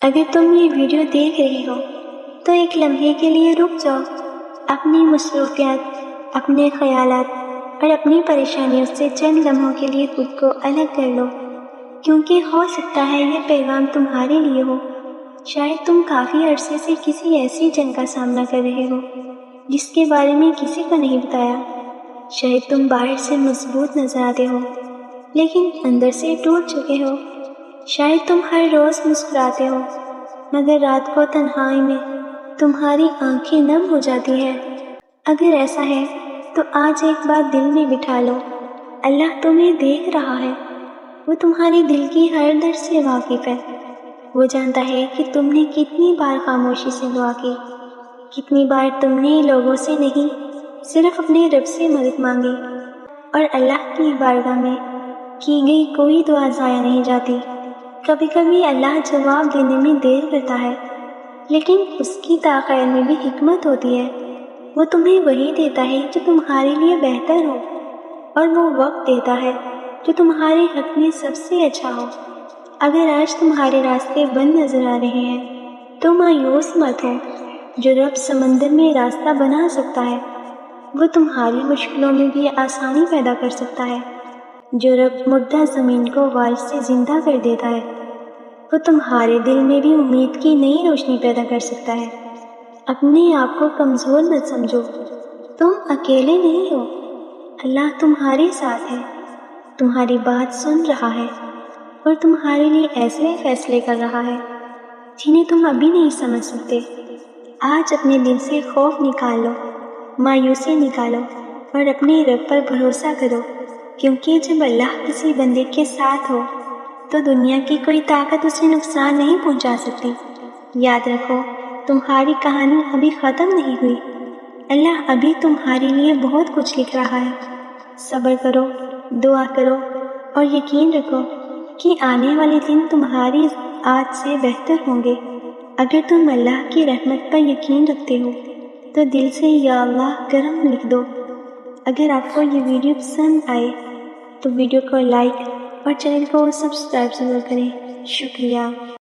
اگر تم یہ ویڈیو دیکھ رہے ہو تو ایک لمحے کے لیے رک جاؤ، اپنی مصروفیات، اپنے خیالات اور اپنی پریشانیوں سے چند لمحوں کے لیے خود کو الگ کر لو، کیونکہ ہو سکتا ہے یہ پیغام تمہارے لیے ہو۔ شاید تم کافی عرصے سے کسی ایسی جنگ کا سامنا کر رہے ہو جس کے بارے میں کسی کو نہیں بتایا۔ شاید تم باہر سے مضبوط نظر آتے ہو لیکن اندر سے ٹوٹ چکے ہو۔ شاید تم ہر روز مسکراتے ہو مگر رات کو تنہائی میں تمہاری آنکھیں نم ہو جاتی ہیں۔ اگر ایسا ہے تو آج ایک بات دل میں بٹھا لو، اللہ تمہیں دیکھ رہا ہے، وہ تمہارے دل کی ہر درد سے واقف ہے۔ وہ جانتا ہے کہ تم نے کتنی بار خاموشی سے دعا کی، کتنی بار تم نے لوگوں سے نہیں صرف اپنے رب سے مدد مانگی، اور اللہ کی بارگاہ میں کی گئی کوئی دعا ضائع نہیں جاتی۔ کبھی کبھی اللہ جواب دینے میں دیر کرتا ہے لیکن اس کی تاخیر میں بھی حکمت ہوتی ہے۔ وہ تمہیں وہی دیتا ہے جو تمہارے لیے بہتر ہو، اور وہ وقت دیتا ہے جو تمہارے حق میں سب سے اچھا ہو۔ اگر آج تمہارے راستے بند نظر آ رہے ہیں تو مایوس مت ہو، جو رب سمندر میں راستہ بنا سکتا ہے وہ تمہاری مشکلوں میں بھی آسانی پیدا کر سکتا ہے۔ جو رب مردہ زمین کو وارث سے زندہ کر دیتا ہے وہ تمہارے دل میں بھی امید کی نئی روشنی پیدا کر سکتا ہے۔ اپنے آپ کو کمزور مت سمجھو، تم اکیلے نہیں ہو، اللہ تمہارے ساتھ ہے، تمہاری بات سن رہا ہے اور تمہارے لیے ایسے فیصلے کر رہا ہے جنہیں تم ابھی نہیں سمجھ سکتے۔ آج اپنے دل سے خوف نکال لو، مایوسی نکالو اور اپنے رب پر بھروسہ کرو، کیونکہ جب اللہ کسی بندے کے ساتھ ہو تو دنیا کی کوئی طاقت اسے نقصان نہیں پہنچا سکتی۔ یاد رکھو، تمہاری کہانی ابھی ختم نہیں ہوئی، اللہ ابھی تمہارے لیے بہت کچھ لکھ رہا ہے۔ صبر کرو، دعا کرو اور یقین رکھو کہ آنے والے دن تمہاری آج سے بہتر ہوں گے۔ اگر تم اللہ کی رحمت پر یقین رکھتے ہو تو دل سے یا اللہ کرم لکھ دو۔ اگر آپ کو یہ ویڈیو پسند آئے تو ویڈیو کو لائک اور چینل کو سبسکرائب ضرور کریں۔ شکریہ۔